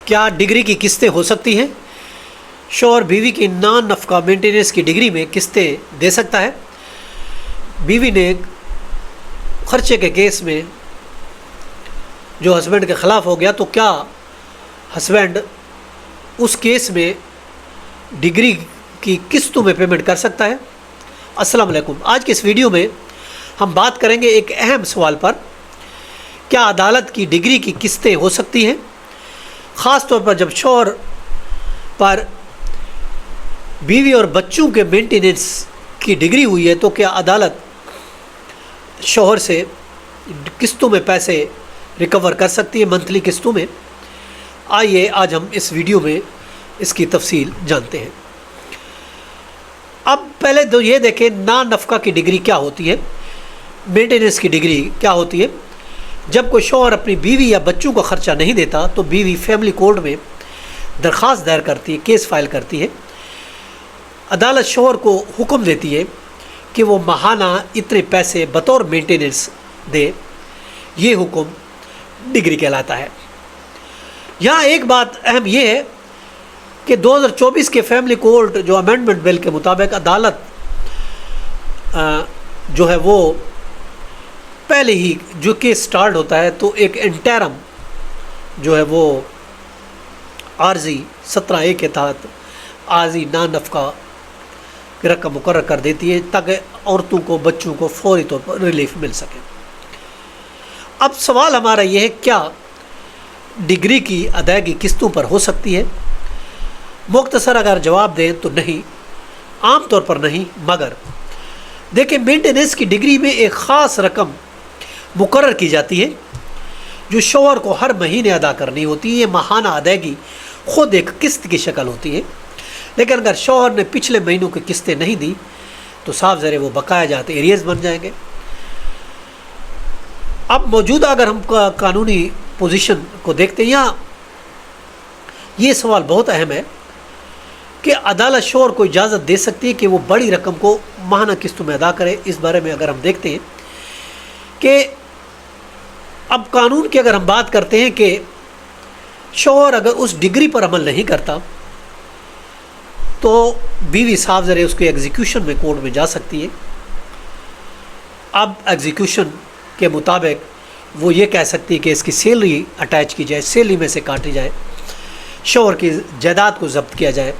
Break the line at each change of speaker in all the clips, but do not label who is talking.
کیا ڈگری کی قسطیں ہو سکتی ہیں؟ شوہر بیوی کی نان نفقہ مینٹیننس کی ڈگری میں قسطیں دے سکتا ہے۔ بیوی نے خرچے کے کیس میں جو ہسبینڈ کے خلاف ہو گیا تو کیا ہسبینڈ اس کیس میں ڈگری کی قسطوں میں پیمنٹ کر سکتا ہے؟ السلام علیکم۔ آج کے اس ویڈیو میں ہم بات کریں گے ایک اہم سوال پر، کیا عدالت کی ڈگری کی قسطیں ہو سکتی ہیں؟ خاص طور پر جب شوہر پر بیوی اور بچوں کے مینٹیننس کی ڈگری ہوئی ہے تو کیا عدالت شوہر سے قسطوں میں پیسے ریکور کر سکتی ہے، منتھلی قسطوں میں؟ آئیے آج ہم اس ویڈیو میں اس کی تفصیل جانتے ہیں۔ اب پہلے تو یہ دیکھیں نان نفقہ کی ڈگری کیا ہوتی ہے، مینٹیننس کی ڈگری کیا ہوتی ہے۔ جب کوئی شوہر اپنی بیوی یا بچوں کا خرچہ نہیں دیتا تو بیوی فیملی کورٹ میں درخواست دائر کرتی ہے، کیس فائل کرتی ہے۔ عدالت شوہر کو حکم دیتی ہے کہ وہ ماہانہ اتنے پیسے بطور مینٹیننس دے، یہ حکم ڈگری کہلاتا ہے۔ یہاں ایک بات اہم یہ ہے کہ 2024 کے فیملی کورٹ جو امینڈمنٹ بل کے مطابق عدالت جو ہے وہ پہلے ہی جو کیس سٹارٹ ہوتا ہے تو ایک انٹرم جو ہے وہ عارضی 17A کے تحت عارضی نان نفقہ کی رقم مقرر کر دیتی ہے تاکہ عورتوں کو بچوں کو فوری طور پر ریلیف مل سکے۔ اب سوال ہمارا یہ ہے، کیا ڈگری کی ادائیگی قسطوں پر ہو سکتی ہے؟ مختصر اگر جواب دیں تو نہیں، عام طور پر نہیں، مگر دیکھیں مینٹیننس کی ڈگری میں ایک خاص رقم مقرر کی جاتی ہے جو شوہر کو ہر مہینے ادا کرنی ہوتی ہے۔ یہ ماہانہ ادائیگی خود ایک قسط کی شکل ہوتی ہے، لیکن اگر شوہر نے پچھلے مہینوں کی قسطیں نہیں دی تو صاف ظاہر وہ بقایا جاتے ایریز بن جائیں گے۔ اب موجودہ اگر ہم قانونی پوزیشن کو دیکھتے ہیں، یہاں یہ سوال بہت اہم ہے کہ عدالت شوہر کو اجازت دے سکتی ہے کہ وہ بڑی رقم کو ماہانہ قسطوں میں ادا کرے۔ اس بارے میں اگر ہم دیکھتے ہیں کہ اب قانون کی اگر ہم بات کرتے ہیں کہ شوہر اگر اس ڈگری پر عمل نہیں کرتا تو بیوی صاف ذرے اس کے ایگزیکیوشن میں کورٹ میں جا سکتی ہے۔ اب ایگزیکیوشن کے مطابق وہ یہ کہہ سکتی ہے کہ اس کی سیلری اٹیچ کی جائے، سیلری میں سے کاٹی جائے، شوہر کی جائیداد کو ضبط کیا جائے،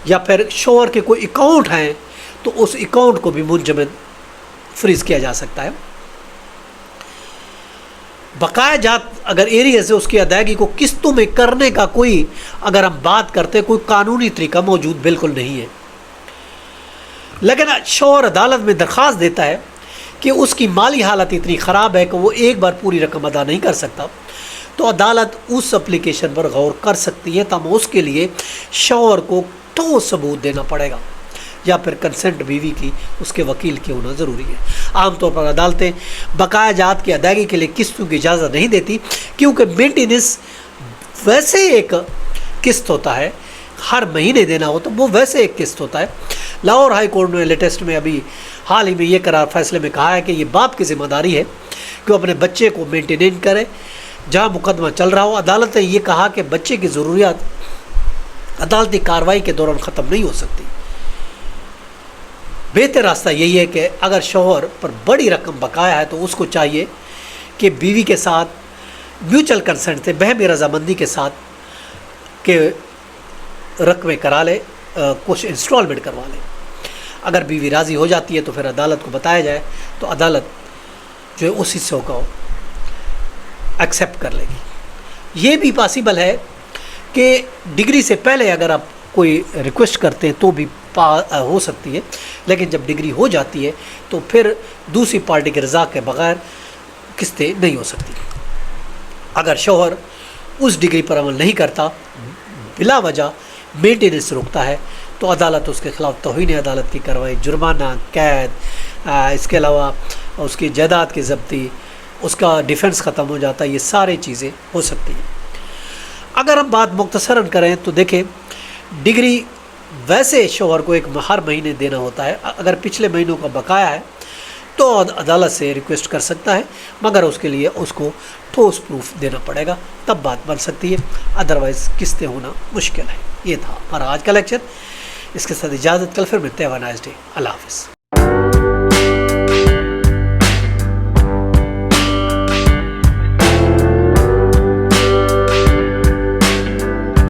یا پھر شوہر کے کوئی اکاؤنٹ ہیں تو اس اکاؤنٹ کو بھی منجمد فریز کیا جا سکتا ہے۔ بقایا جات اگر ایریا سے اس کی ادائیگی کو قسطوں میں کرنے کا کوئی اگر ہم بات کرتے ہیں کوئی قانونی طریقہ موجود بالکل نہیں ہے، لیکن شوہر عدالت میں درخواست دیتا ہے کہ اس کی مالی حالت اتنی خراب ہے کہ وہ ایک بار پوری رقم ادا نہیں کر سکتا، تو عدالت اس اپلیکیشن پر غور کر سکتی ہے، تاہم اس کے لیے شوہر کو ٹھوس ثبوت دینا پڑے گا یا پھر کنسنٹ بیوی کی اس کے وکیل کی ہونا ضروری ہے۔ عام طور پر عدالتیں بقایا جات کی ادائیگی کے لیے قسطوں کی اجازت نہیں دیتی، کیونکہ مینٹیننس ویسے ایک قسط ہوتا ہے، ہر مہینے دینا ہوتا وہ ویسے ایک قسط ہوتا ہے۔ لاہور ہائی کورٹ نے لیٹسٹ میں ابھی حال ہی میں یہ قرار فیصلے میں کہا ہے کہ یہ باپ کی ذمہ داری ہے کہ وہ اپنے بچے کو مینٹین کرے جہاں مقدمہ چل رہا ہو۔ عدالت نے یہ کہا کہ بچے کی ضروریات عدالتی کارروائی کے دوران ختم نہیں ہو سکتی۔ بہتر راستہ یہی ہے کہ اگر شوہر پر بڑی رقم بقایا ہے تو اس کو چاہیے کہ بیوی کے ساتھ میوچل کنسنٹ سے بہم رضامندی کے ساتھ کہ رقمیں کرا لے، کچھ انسٹالمنٹ کروا لے۔ اگر بیوی راضی ہو جاتی ہے تو پھر عدالت کو بتایا جائے تو عدالت جو ہے اس حصوں کو ایکسیپٹ کر لے گی۔ یہ بھی پاسبل ہے کہ ڈگری سے پہلے اگر آپ کوئی ریکویسٹ کرتے ہیں تو بھی ہو سکتی ہے، لیکن جب ڈگری ہو جاتی ہے تو پھر دوسری پارٹی کے رضا کے بغیر قسطیں نہیں ہو سکتی۔ اگر شوہر اس ڈگری پر عمل نہیں کرتا، بلا وجہ مینٹیننس روکتا ہے، تو عدالت اس کے خلاف توہین عدالت کی کارروائی، جرمانہ، قید، اس کے علاوہ اس کی جائیداد کی ضبطی، اس کا ڈیفنس ختم ہو جاتا ہے، یہ سارے چیزیں ہو سکتی ہیں۔ اگر ہم بات مختصراً کریں تو دیکھیں ڈگری ویسے شوہر کو ایک ہر مہینے دینا ہوتا ہے۔ اگر پچھلے مہینوں کا بقایا ہے تو عدالت سے ریکویسٹ کر سکتا ہے، مگر اس کے لیے اس کو ٹھوس پروف دینا پڑے گا، تب بات بن سکتی ہے، ادروائز قسطیں ہونا مشکل ہے۔ یہ تھا ہمارا آج کا لیکچر، اس کے ساتھ اجازت، کل پھر ملتے ہیں، ہیو اے نائس ڈے، اللہ حافظ۔